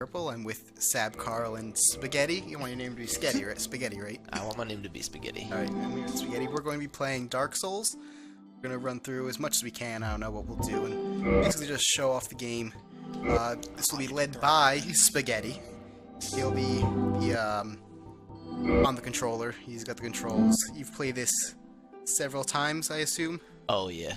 Purple. I'm with Sab, Carl, and Spaghetti. You want your name to be Spaghetti, right? Spaghetti, right? I want my name to be Spaghetti. Alright, I'm here with Spaghetti. We're going to be playing Dark Souls. We're going to run through as much as we can. I don't know what we'll do, and basically just show off the game. This will be led by Spaghetti. He'll be on the controller. He's got the controls. You've played this several times, I assume? Oh yeah.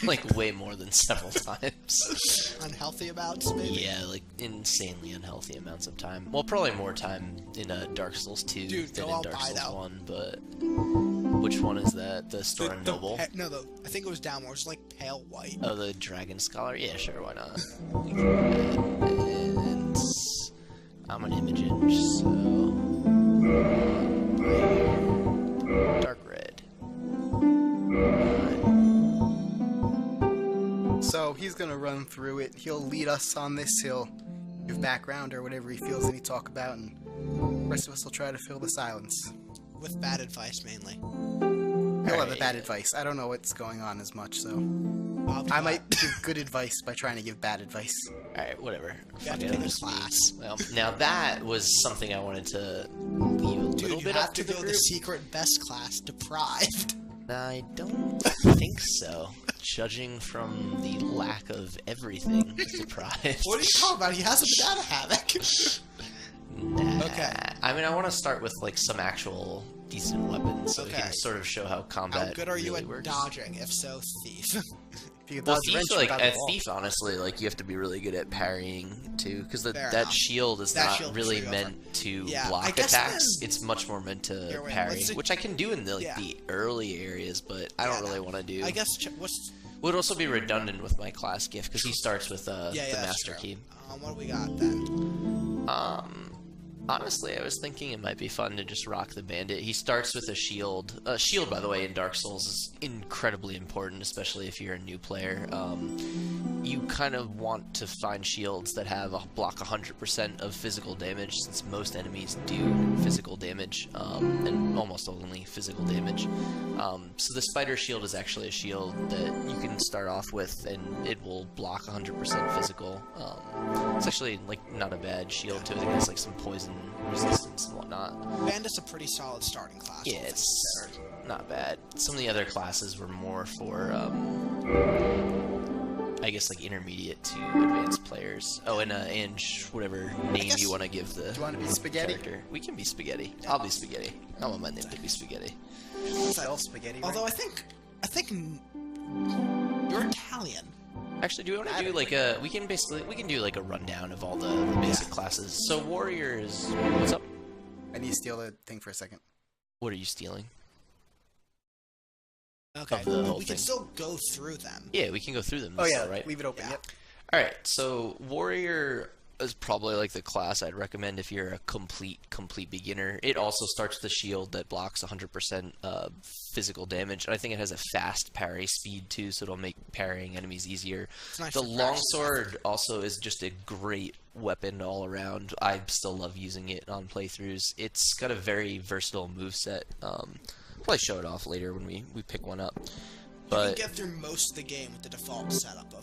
Like way more than several times. Unhealthy amounts, maybe? Yeah, like insanely unhealthy amounts of time. Well, probably more time in Dark Souls 2 than in Dark Souls 1, but which one is that? The Store and Noble? No, I think it was down more. It's like pale white. Oh, the Dragon Scholar? Yeah, sure, why not? We can do that. And I'm an Imogen, so dark red. So he's gonna run through it. He'll lead us on this. He'll give background or whatever he feels any talk about, and the rest of us will try to fill the silence. With bad advice, mainly. He'll have the bad advice. I don't know what's going on as much, so I might give good advice by trying to give bad advice. Alright, whatever. You have to pick a class. Well, now that was something I wanted to leave a little bit up to the group. The secret best class, deprived. I don't think so. Judging from the lack of everything deprived. What are you talking about? He has a banana hammock. Nah. Okay. I mean, I want to start with like some actual decent weapons, so we can sort of show how combat How good are you really at works. dodging? If so, thief. Well, thief, honestly, like you have to be really good at parrying too, because that shield is not really meant to block attacks. It's much more meant to parry, which I can do in the the early areas, but I don't really want to do. I guess would also be redundant with my class gift because he starts with the master key. What do we got then? Honestly, I was thinking it might be fun to just rock the bandit. He starts with a shield. Shield, by the way, in Dark Souls is incredibly important, especially if you're a new player. You kind of want to find shields that have block 100% of physical damage, since most enemies do physical damage, and almost only physical damage. So the spider shield is actually a shield that you can start off with, and it will block 100% physical. It's actually like not a bad shield too. I think it has like some poison resistance and whatnot. Bandit's a pretty solid starting class. Yeah, it's not bad. Some of the other classes were more for, I guess, like intermediate to advanced players. Oh, and whatever name you want to give the Do you want to be Spaghetti? character. We can be Spaghetti. I'll be Spaghetti. I want my name to be Spaghetti. Spell Spaghetti, right? Although I think you're Italian. Actually, do we want to do like a? We can do like a rundown of all the basic classes. So warriors, what's up? I need to steal the thing for a second. What are you stealing? Okay, we can still go through them. Yeah, we can go through them. Oh yeah, right? Leave it open. Yep. All right, so warrior is probably like the class I'd recommend if you're a complete beginner. It also starts with a shield that blocks 100% physical damage, and I think it has a fast parry speed too, so it'll make parrying enemies easier. Nice. The longsword also is just a great weapon all around. I still love using it on playthroughs. It's got a very versatile moveset. Probably show it off later when we pick one up. But you can get through most of the game with the default setup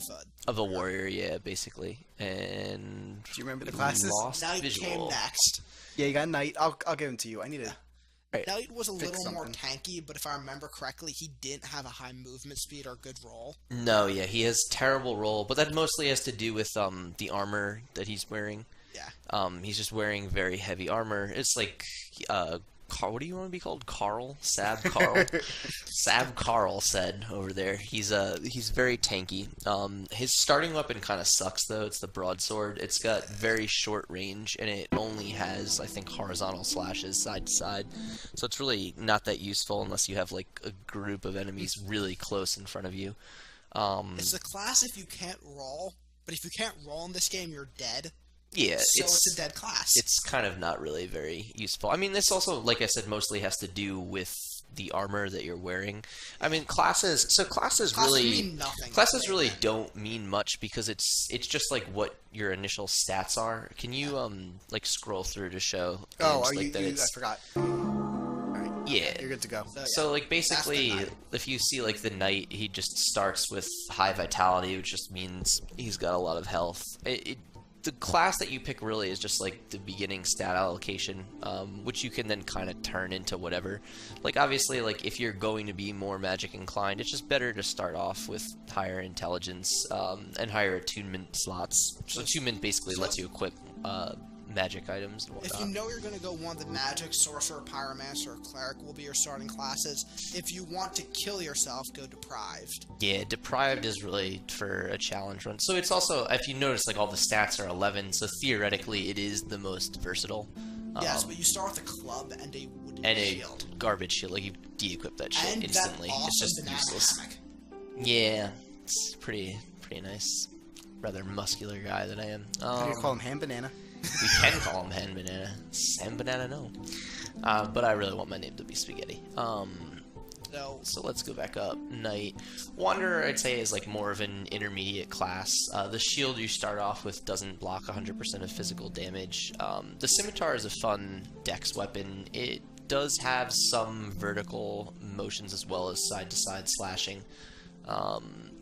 of a warrior, yeah, basically. And do you remember the classes? Knight came next. Yeah, you got Knight. I'll give him to you. I need to. Right. Knight was a little more tanky, but if I remember correctly, he didn't have a high movement speed or good roll. No, yeah, he has terrible roll, but that mostly has to do with the armor that he's wearing. Yeah. He's just wearing very heavy armor. It's like what do you want to be called? Carl? Sab Carl? Sab Carl said over there. He's very tanky. His starting weapon kind of sucks though. It's the broadsword. It's got very short range, and it only has, I think, horizontal slashes side to side. So it's really not that useful unless you have like a group of enemies really close in front of you. It's a class if you can't roll, but if you can't roll in this game, you're dead. Yeah, so it's a dead class. It's kind of not really very useful. I mean, this also, like I said, mostly has to do with the armor that you're wearing. I mean, classes really mean nothing. Classes really don't mean much because it's just like what your initial stats are. Can you like scroll through to show? Oh, are like, I forgot. Alright. Yeah. You're good to go. So like basically, if you see like the knight, he just starts with high vitality, which just means he's got a lot of health. the class that you pick really is just like the beginning stat allocation, which you can then kind of turn into whatever. Like obviously, like if you're going to be more magic inclined, it's just better to start off with higher intelligence and higher attunement slots. So attunement basically lets you equip magic items and whatnot. If you know you're going to go one of the magic, sorcerer, pyromancer, or cleric will be your starting classes. If you want to kill yourself, go deprived. Yeah, deprived is really for a challenge run. So it's also, if you notice, like all the stats are 11, so theoretically it is the most versatile. Yes, but you start with a club and a wooden shield. A garbage shield, like you de-equip that shit and instantly. That awesome it's just banana useless. hammock. Yeah, it's pretty nice. Rather muscular guy that I am. How do you call him? Ham banana? We can call him Hand Banana. Sam Banana, no. But I really want my name to be Spaghetti. So let's go back up. Knight. Wanderer, I'd say, is like more of an intermediate class. The shield you start off with doesn't block 100% of physical damage. The scimitar is a fun dex weapon. It does have some vertical motions as well as side-to-side slashing.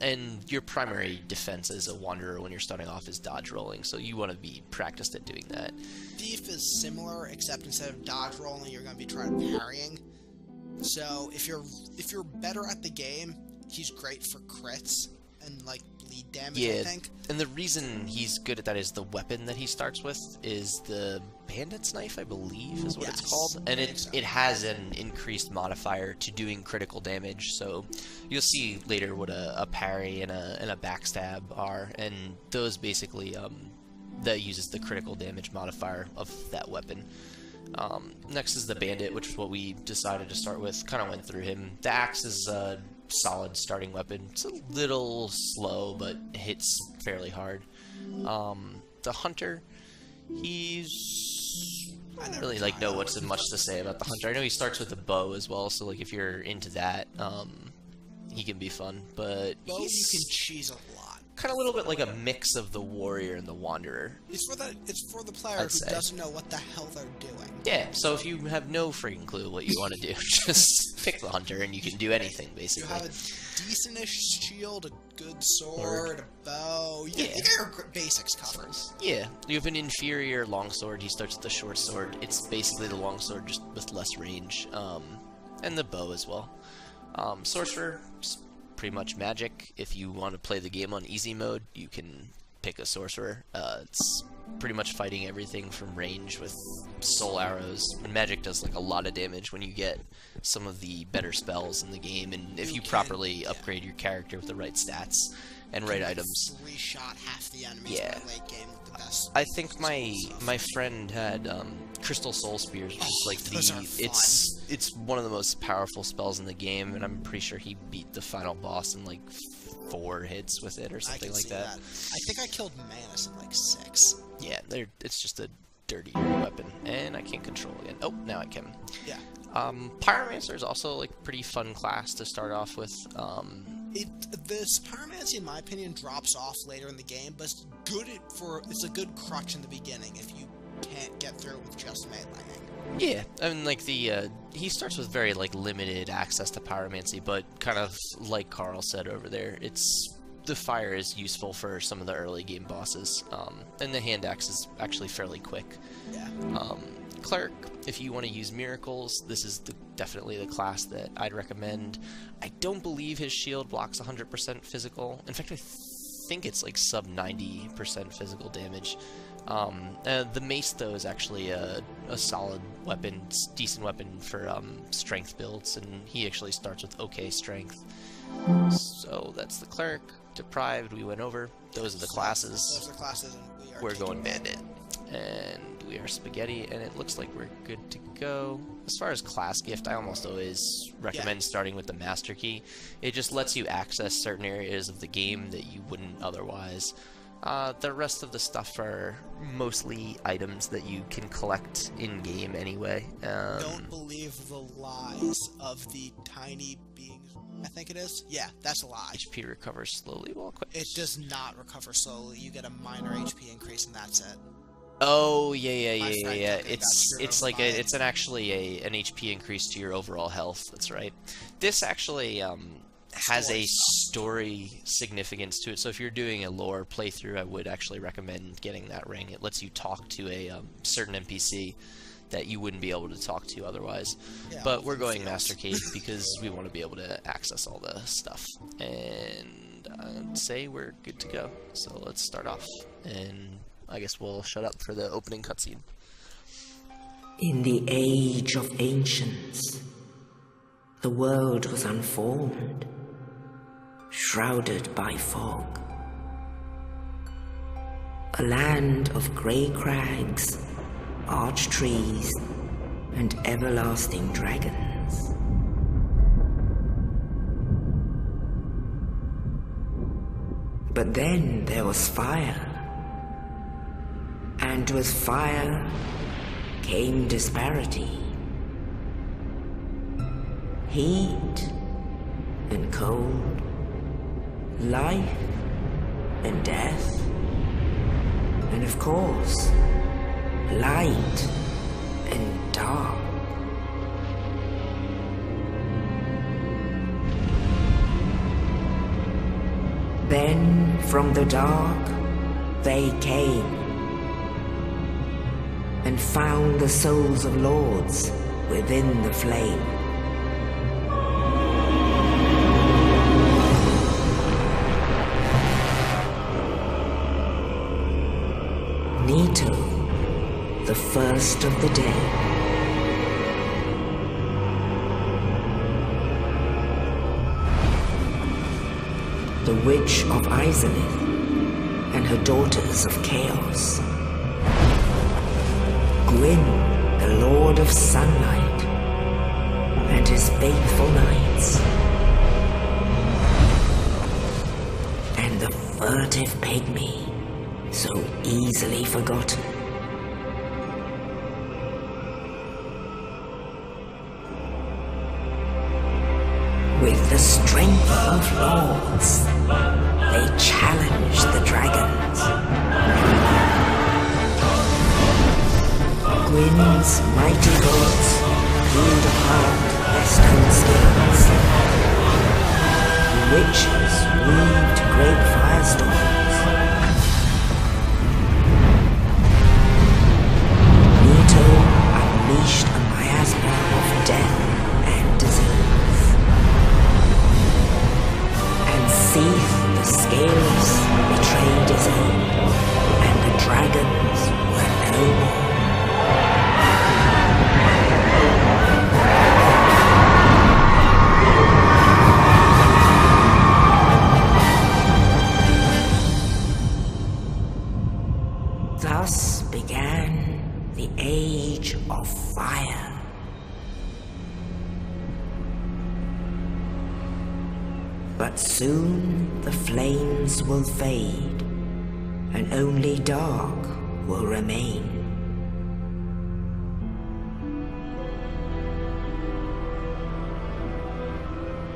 And your primary defense as a Wanderer when you're starting off is dodge rolling, so you want to be practiced at doing that. Thief is similar, except instead of dodge rolling, you're going to be trying parrying. So if you're better at the game, he's great for crits and like bleed damage. Yeah, I think. And the reason he's good at that is the weapon that he starts with is the Bandit's Knife, I believe, is what it's called, and it has an increased modifier to doing critical damage. So you'll see later what a parry and a backstab are, and those basically that uses the critical damage modifier of that weapon. Next is the Bandit, which is what we decided to start with. Kind of went through him. The axe is a solid starting weapon. It's a little slow, but hits fairly hard. The Hunter, I don't really know what's much to say about the Hunter. I know he starts with a bow as well, so like if you're into that, he can be fun. But bow you can cheese a lot. Kind of a little bit like a mix of the Warrior and the Wanderer. It's for the player who doesn't know what the hell they're doing. Yeah, so if you have no freaking clue what you want to do, just pick the Hunter and you can do anything basically. You have a decentish shield, a good sword, a bow. You get your basics covered. Yeah, you have an inferior longsword. He starts with the short sword. It's basically the longsword just with less range, and the bow as well. Sorcerer, pretty much magic. If you want to play the game on easy mode, you can pick a sorcerer. It's pretty much fighting everything from range with soul arrows. And magic does like a lot of damage when you get some of the better spells in the game, and if you properly upgrade your character with the right stats and right items. Three-shot half the enemies in the late game with the best. I think my friend had Crystal Soul Spears, which is like it's one of the most powerful spells in the game, and I'm pretty sure he beat the final boss in like 4 hits with it or something like that. I think I killed Manus in like 6. Yeah, it's just a dirty weapon, and I can't control again. Oh, now I can. Yeah. Pyromancer is also like pretty fun class to start off with. This Pyromancy, in my opinion, drops off later in the game, but it's a good crutch in the beginning if you can't get through with just meleeing. Yeah, I mean, like he starts with very like limited access to pyromancy, but kind of like Carl said over there, the fire is useful for some of the early game bosses, and the hand axe is actually fairly quick. Yeah. Cleric, if you want to use miracles, this is definitely the class that I'd recommend. I don't believe his shield blocks 100% physical. In fact, I think it's like sub 90% physical damage. The mace, though, is actually a solid weapon, decent weapon for strength builds, and he actually starts with okay strength. So that's the cleric. Deprived, we went over. Those are the classes. Those are classes, and we're going bandit. And we are spaghetti, and it looks like we're good to go. As far as class gift, I almost always recommend starting with the master key. It just lets you access certain areas of the game that you wouldn't otherwise. The rest of the stuff are mostly items that you can collect in-game anyway. Don't believe the lies of the tiny beings. I think it is. Yeah, that's a lie. HP recovers slowly while equipped. It does not recover slowly. You get a minor HP increase, and that's it. Oh yeah. It's like actually an HP increase to your overall health. That's right. This actually has a story story significance to it. So if you're doing a lore playthrough, I would actually recommend getting that ring. It lets you talk to a certain NPC that you wouldn't be able to talk to otherwise. Yeah, But we're going Master Cave because we want to be able to access all the stuff. And I'd say we're good to go. So let's start off. And I guess we'll shut up for the opening cutscene. In the age of ancients, the world was unformed, shrouded by fog. A land of grey crags, arch trees, and everlasting dragons. But then there was fire, and with fire came disparity. Heat and cold, life and death, and of course, light and dark. Then from the dark they came and found the souls of lords within the flame. Nito, the first of the dead. The Witch of Izalith and her daughters of Chaos. Gwyn, the Lord of Sunlight, and his faithful knights. And the furtive pygmy, so easily forgotten. With the strength of lords, they challenged the dragons. Gwyn's mighty bolts peeled apart their stone skins. The witches weaved great firestorms. Nito unleashed a miasma of death and disease. And Seath, the scales, betrayed his own, and the dragons were no more. Thus began the Age of Fire. But soon the flames will fade, and only dark will remain.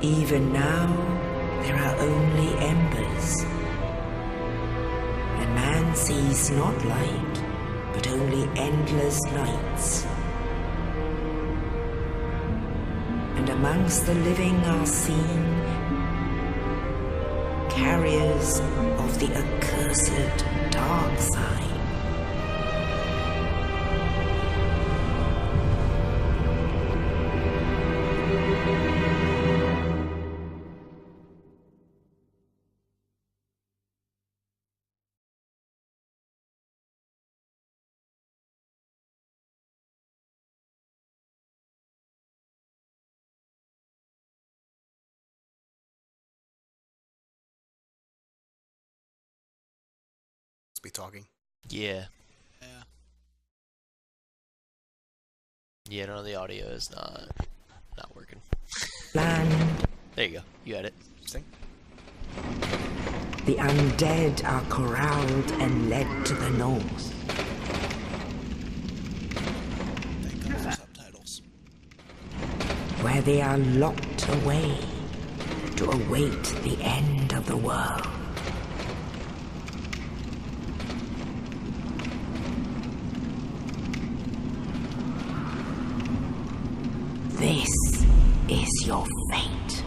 Even now, there are only embers. And man sees not light, but only endless nights. And amongst the living are seen carriers of the accursed dark side. Be talking. Yeah. Yeah. Yeah, no, the audio is not working. Land. There you go. You had it. Sing. The undead are corralled and led to the north. Thank God for subtitles. Where they are locked away to await the end of the world. This is your fate.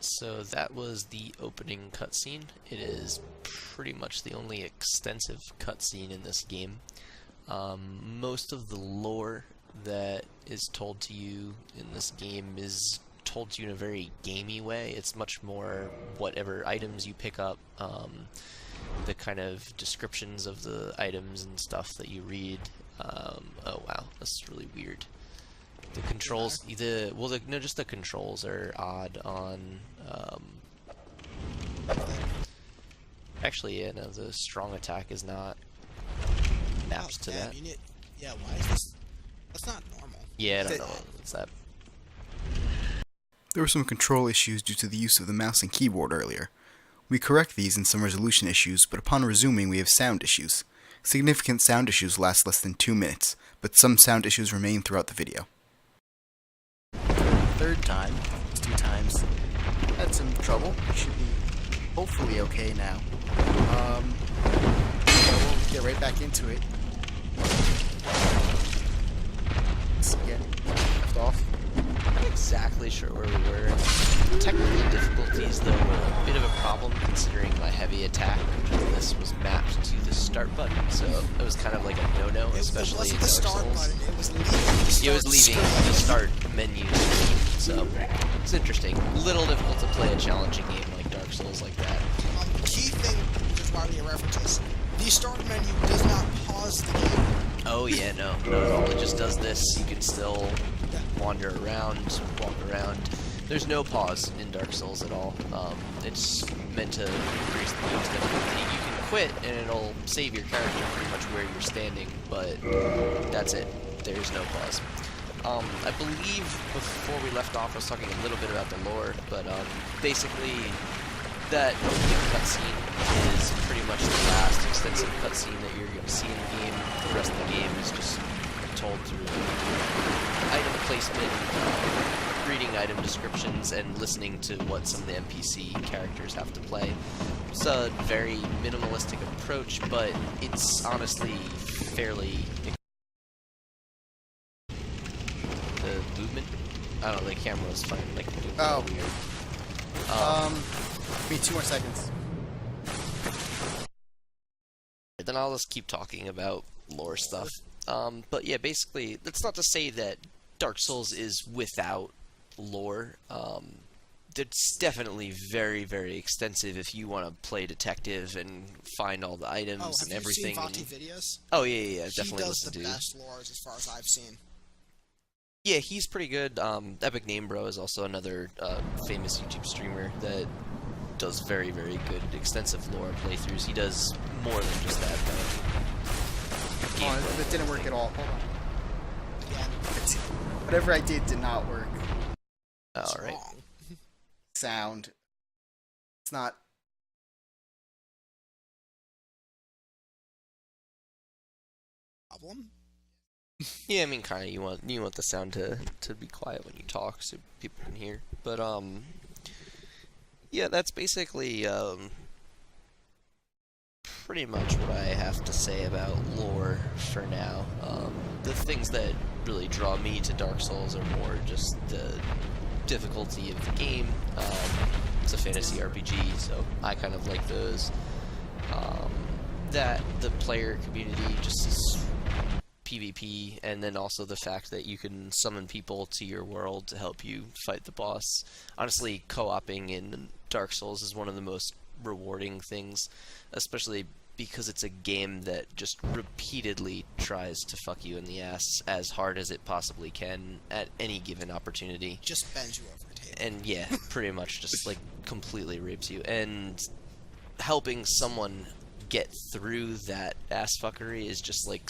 So that was the opening cutscene. It is pretty much the only extensive cutscene in this game. Most of the lore that is told to you in this game is told to you in a very gamey way. It's much more whatever items you pick up, the kind of descriptions of the items and stuff that you read. Oh wow, that's really weird. The controls, just the controls are odd on. Actually, yeah, no, the strong attack is not mapped to that. Yeah, why is this? That's not normal. Yeah, I don't know what's that. There were some control issues due to the use of the mouse and keyboard earlier. We correct these in some resolution issues, but upon resuming we have sound issues. Significant sound issues last less than 2 minutes, but some sound issues remain throughout the video. Third time, it's 2 times. Had some trouble. Should be hopefully okay now. We'll get right back into it. Let's get left off. Not exactly sure where we were. Technical difficulties, though, were a bit of a problem considering my heavy attack, which of this was mapped to the start button, so it was kind of like a no-no, especially in Dark Souls. Button, it was leaving It was leaving the start menu, so it's interesting. Little difficult to play a challenging game like Dark Souls like that. Key thing, just why we references, the start menu does not pause the game. Oh yeah, no, not at all. It just does this. You can still wander around, walk around. There's no pause in Dark Souls at all. It's meant to increase the game's difficulty. You can quit and it'll save your character pretty much where you're standing, but that's it. There's no pause. I believe before we left off I was talking a little bit about the lore, but basically that opening cutscene is pretty much the last extensive cutscene that you're going to see in the game. The rest of the game is just told through item placement, reading item descriptions, and listening to what some of the NPC characters have to play. It's a very minimalistic approach, but it's honestly fairly... The movement? I don't know, the camera was fine, like, weird. Give me 2 more seconds. Then I'll just keep talking about lore stuff. But yeah, basically, that's not to say that Dark Souls is without lore. It's definitely very, very extensive if you want to play detective and find all the items and everything. Have you seen Vati videos? Oh yeah, definitely listen to. He does the best lore as far as I've seen. Yeah, he's pretty good. Epic Name Bro is also another famous YouTube streamer that does very, very good extensive lore playthroughs. He does more than just that. Oh, that didn't work at all. Hold on. Yeah. Whatever I did not work. Alright. Sound. It's not... Problem? Yeah, I mean, kind of. You want the sound to be quiet when you talk, so people can hear. But yeah, that's basically pretty much what I have to say about lore for now. The things that really draw me to Dark Souls are more just the difficulty of the game. It's a fantasy RPG, so I kind of like those. That the player community just is PvP, and then also the fact that you can summon people to your world to help you fight the boss. Honestly, co-oping in Dark Souls is one of the most rewarding things, especially because it's a game that just repeatedly tries to fuck you in the ass as hard as it possibly can at any given opportunity. Just bends you over the table. And yeah, pretty much just like completely rapes you. And helping someone get through that ass fuckery is just like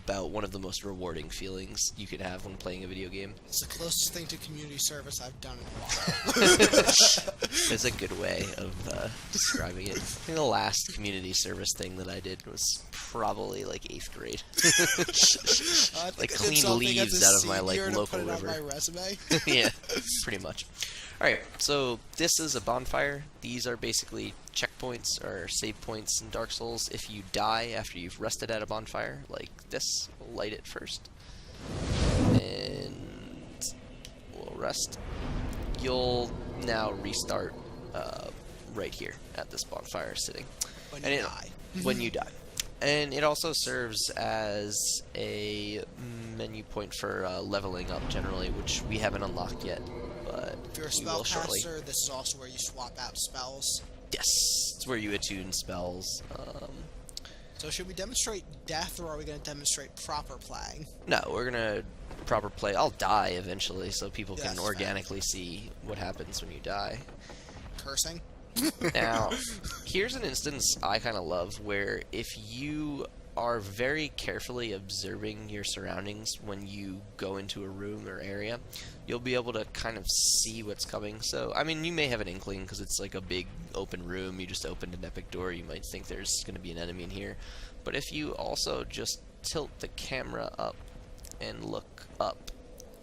about one of the most rewarding feelings you can have when playing a video game. It's the closest thing to community service I've done in a while. It's a good way of describing it. I think the last community service thing that I did was probably like 8th grade. Like cleaned leaves out of my like local river. On my resume. Yeah, pretty much. Alright, so this is a bonfire. These are basically checkpoints or save points in Dark Souls. If you die after you've rested at a bonfire, like this, we'll light it first. And we'll rest. You'll now restart right here at this bonfire sitting. When And you it- die. When you die. And it also serves as a menu point for leveling up generally, which we haven't unlocked yet, but If you're a we will shortly. spellcaster, this is also where you swap out spells. Yes, it's where you attune spells. So should we demonstrate death, or are we going to demonstrate proper playing? No, we're gonna proper play. I'll die eventually, so people Yeah, can that's fair. organically see what happens when you die. Cursing? Now, here's an instance I kind of love where if you are very carefully observing your surroundings when you go into a room or area, you'll be able to kind of see what's coming. So, I mean, you may have an inkling because it's like a big open room. You just opened an epic door. You might think there's going to be an enemy in here. But if you also just tilt the camera up and look up,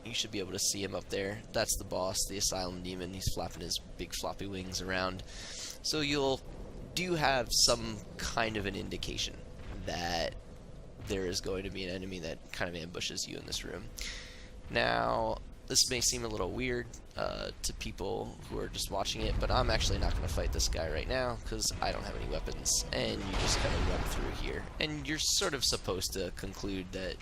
you should be able to see him up there. That's the boss, the Asylum Demon. He's flapping his big floppy wings around. So you'll do have some kind of an indication that there is going to be an enemy that kind of ambushes you in this room. Now, this may seem a little weird to people who are just watching it, but I'm actually not going to fight this guy right now because I don't have any weapons, and you just kind of run through here. And you're sort of supposed to conclude that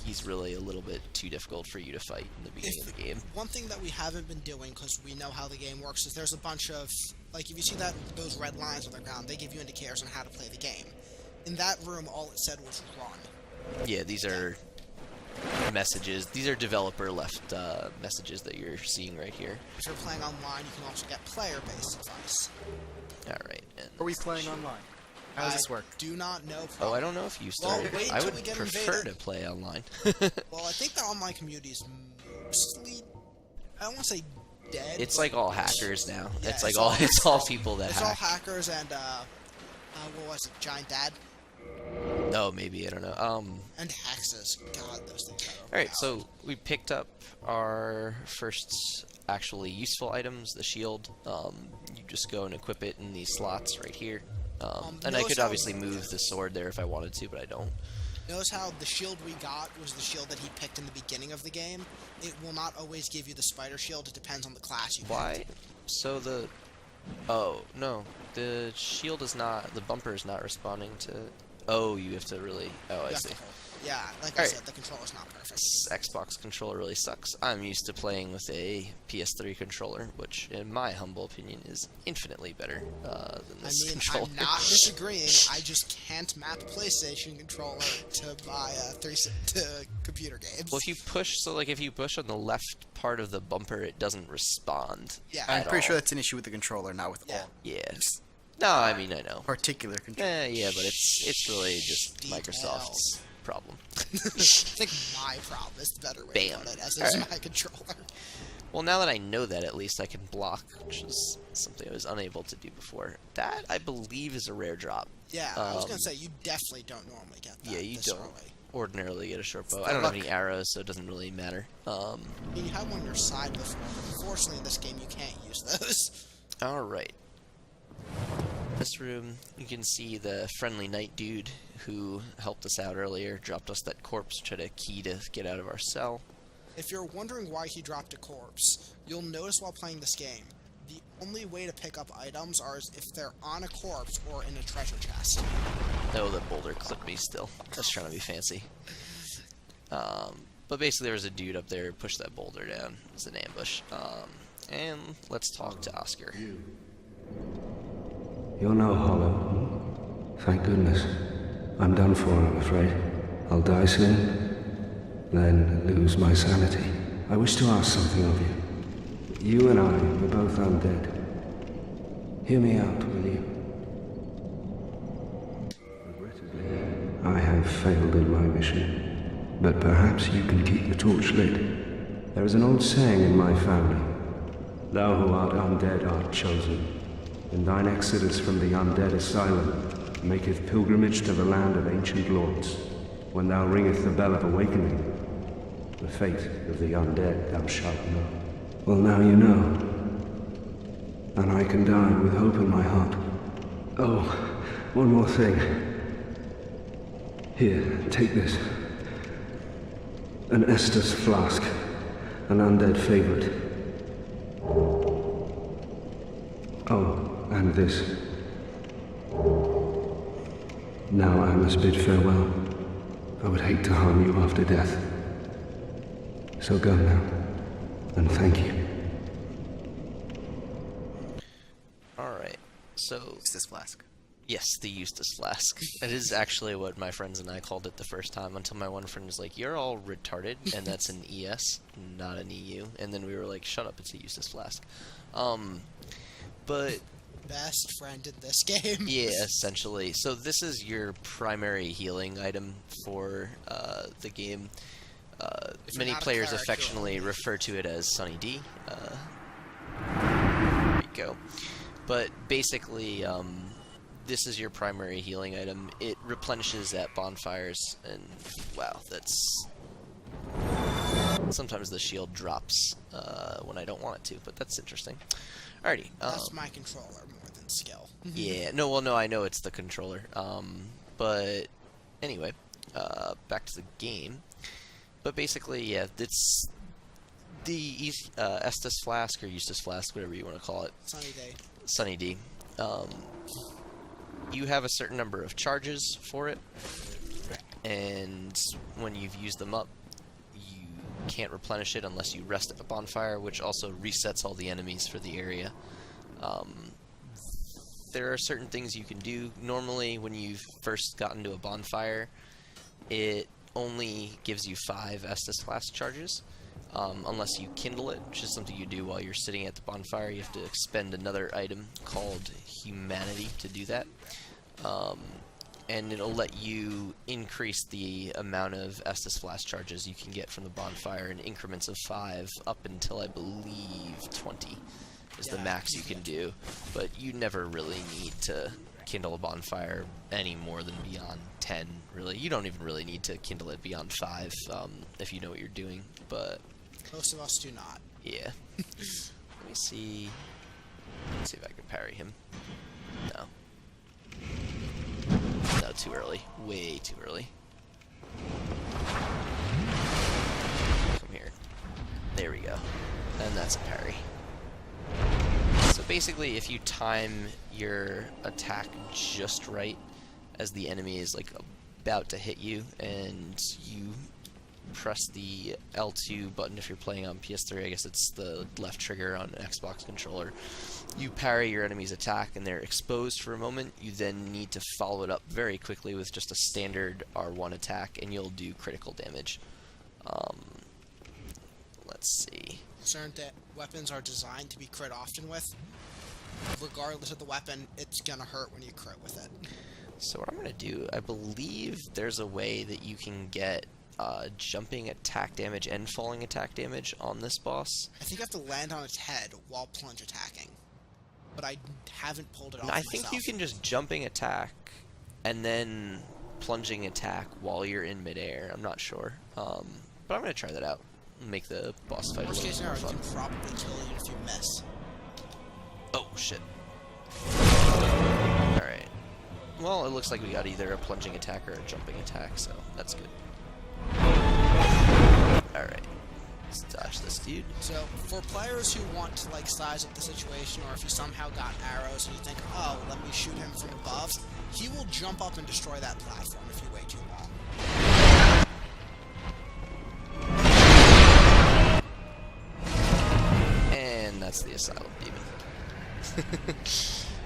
he's really a little bit too difficult for you to fight in the beginning of the game. One thing that we haven't been doing, because we know how the game works, is there's a bunch of, like, if you see those red lines on the ground, they give you indicators on how to play the game. In that room, all it said was run. Yeah, these are messages. These are developer left messages that you're seeing right here. If you're playing online, you can also get player-based advice. Alright. Are we playing online? How does this work? Do not know. Oh, I don't know if you started. wait I till would we get prefer invaded. to play online. Well, I think the online community is mostly, I don't want to say dead. It's but like all hackers now. Yeah, it's like it's all all- it's all people that it's all hack. hackers and, what was it, Giant Dad? Oh, maybe, I don't know. And hexes. God, those things are Alright, so we picked up our first actually useful items, the shield. You just go and equip it in these slots right here. And I notice could how- obviously move the sword there if I wanted to, but I don't. Notice how the shield we got was the shield that he picked in the beginning of the game. It will not always give you the spider shield. It depends on the class you pick. Why? So the... Oh, no. The shield is not... The bumper is not responding to... Oh, you have to really... Oh, I You have see. to hold. Yeah, like I Alright. said, the controller's not perfect. This Xbox controller really sucks. I'm used to playing with a PS3 controller, which, in my humble opinion, is infinitely better than I this mean, controller. I'm not disagreeing. I just can't map a PlayStation controller to my to computer games. Well, if you push... So, like, if you push on the left part of the bumper, it doesn't respond. Yeah. I'm at pretty sure all. that's an issue with the controller, not with Yeah. all Yes. No, I mean, I know. particular controllers. Yeah, but it's really just Details. Microsoft's problem. I think my problem is the better way to Bam. put it, as Alright. is my controller. Well, now that I know that, at least I can block, which is something I was unable to do before. That, I believe, is a rare drop. Yeah, I was Um, gonna say, you definitely don't normally get that Yeah, you this don't early. ordinarily get a short bow. Good I don't have luck. any arrows, so it doesn't really matter. I mean, you had one on your side before. Unfortunately, in this game, you can't use those. Alright. This room, you can see the friendly knight dude who helped us out earlier, dropped us that corpse, tried a key to get out of our cell. If you're wondering why he dropped a corpse, you'll notice while playing this game, the only way to pick up items are if they're on a corpse or in a treasure chest. Oh, the boulder clipped me still. I was trying to be fancy. But basically there was a dude up there who pushed that boulder down. It was an ambush. And let's talk to Oscar. You're no hollow. Thank goodness. I'm done for, I'm afraid. I'll die soon, then lose my sanity. I wish to ask something of you. You and I are both undead. Hear me out, will you? Regrettably, I have failed in my mission, but perhaps you can keep the torch lit. There is an old saying in my family. Thou who art undead art chosen, and thine exodus from the undead asylum maketh pilgrimage to the land of ancient lords. When thou ringeth the bell of awakening, the fate of the undead thou shalt know. Well, now you know, and I can die with hope in my heart. Oh, one more thing. Here, take this. An Estus flask, an undead favorite. Oh, and this. Now I must bid farewell. I would hate to harm you after death. So go now, and thank you. Alright, so... Eustace Flask. Yes, the Eustace Flask. It is actually what my friends and I called it the first time, until my one friend was like, "You're all retarded," and that's an ES, not an EU. And then we were like, "Shut up, it's a Eustace Flask." But... Best friend in this game. Yeah, essentially. So this is your primary healing item for the game. Many players affectionately refer to it as Sunny D. There you go. But basically, this is your primary healing item. It replenishes at bonfires, and wow, that's... Sometimes the shield drops when I don't want it to, but that's interesting. Alrighty. That's my controller more than skill. Yeah, no, well, no, I know it's the controller. But anyway, back to the game. But basically, yeah, it's the Estus Flask, or Eustace Flask, whatever you want to call it. Sunny D. Sunny D. You have a certain number of charges for it, and when you've used them up, you can't replenish it unless you rest at the bonfire, which also resets all the enemies for the area. There are certain things you can do. Normally, when you've first gotten to a bonfire, it only gives you 5 Estus Flask charges, unless you kindle it, which is something you do while you're sitting at the bonfire. You have to expend another item called Humanity to do that. And it'll let you increase the amount of Estus Flask charges you can get from the bonfire in increments of 5 up until, I believe, 20 is the max you can do. But you never really need to kindle a bonfire any more than beyond 10, really. You don't even really need to kindle it beyond 5 if you know what you're doing, but... Most of us do not. Yeah. Let me see... Let's see if I can parry him. No. No, too early. Way too early. Come here. There we go. And that's a parry. So basically, if you time your attack just right as the enemy is like about to hit you, and you press the L2 button if you're playing on PS3, I guess it's the left trigger on an Xbox controller, you parry your enemy's attack and they're exposed for a moment. You then need to follow it up very quickly with just a standard R1 attack, and you'll do critical damage. Let's see. Certain weapons are designed to be crit often with. Regardless of the weapon, it's gonna hurt when you crit with it. So what I'm gonna do, I believe there's a way that you can get jumping attack damage and falling attack damage on this boss. I think you have to land on its head while plunge attacking, but I haven't pulled it off I think you can just jumping attack and then plunging attack while you're in midair. I'm not sure, but I'm gonna try that out and make the boss fight a Worst little case more scenario, you fun. can probably kill it if you miss. Oh shit. Alright. Well, it looks like we got either a plunging attack or a jumping attack, so that's good. Alright. Let's dodge this dude. So, for players who want to, like, size up the situation, or if you somehow got arrows and you think, oh, let me shoot him from above, he will jump up and destroy that platform if you wait too long. And that's the Asylum Demon.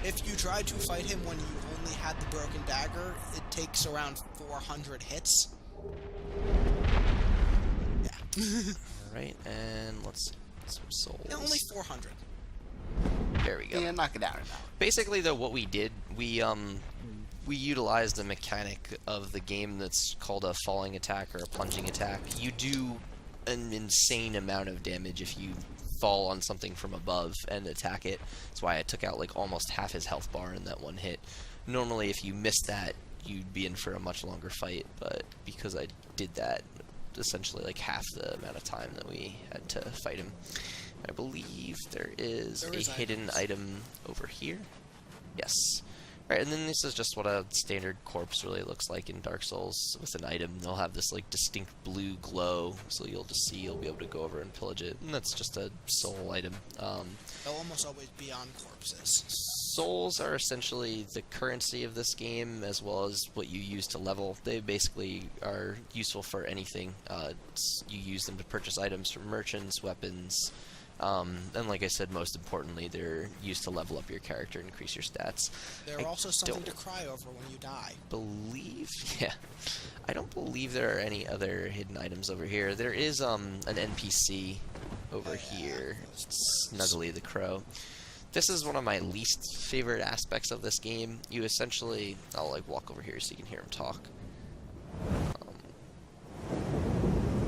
If you try to fight him when you only had the broken dagger, it takes around 400 hits. Yeah. Alright, and let's see. Some souls. Yeah, only 400. There we go. Yeah, knock it out. Basically, though, what we did, we utilized a mechanic of the game that's called a falling attack or a plunging attack. You do an insane amount of damage if you fall on something from above and attack it. That's why I took out like almost half his health bar in that one hit. Normally, if you missed that, you'd be in for a much longer fight, but because I did that, essentially like half the amount of time that we had to fight him. I believe there is a hidden item over here. Yes. Right, and then this is just what a standard corpse really looks like in Dark Souls with an item. They'll have this like distinct blue glow, so you'll be able to go over and pillage it, and that's just a soul item. They'll almost always be on corpses. Souls are essentially the currency of this game, as well as what you use to level. They basically are useful for anything. You use them to purchase items from merchants, weapons, and like I said, most importantly, they're used to level up your character and increase your stats. They're also something to cry over when you die. I don't believe there are any other hidden items over here. There is an NPC over here, Snuggly the Crow. This is one of my least favorite aspects of this game. You essentially, I'll like walk over here so you can hear him talk.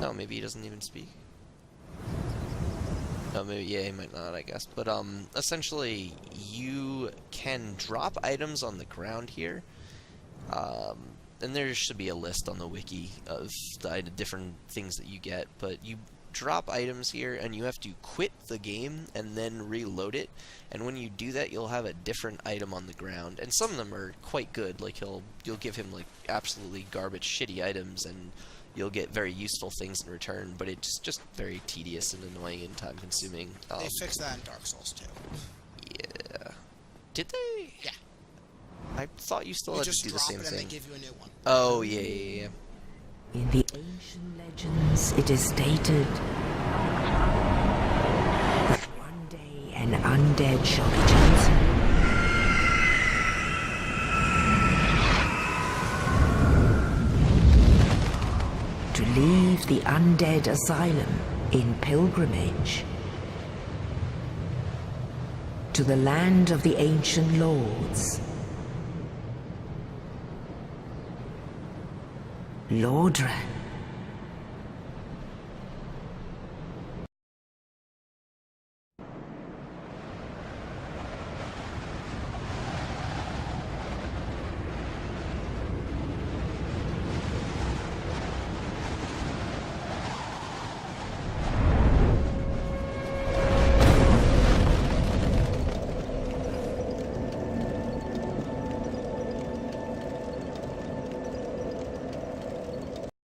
Oh, maybe he doesn't even speak. Oh, maybe, yeah, he might not, I guess. But, essentially, you can drop items on the ground here. And there should be a list on the wiki of the different things that you get. But you drop items here, and you have to quit the game and then reload it. And when you do that, you'll have a different item on the ground. And some of them are quite good. Like, you'll give him, like, absolutely garbage, shitty items, and you'll get very useful things in return, but it's just very tedious and annoying and time-consuming. They fixed that in Dark Souls too. Yeah. Did they? Yeah. I thought you still had to do the same and thing. they give you a new one. Oh, yeah. In the ancient legends, it is stated that one day an undead shall be chosen. To leave the undead asylum in pilgrimage to the land of the ancient lords. Lordran.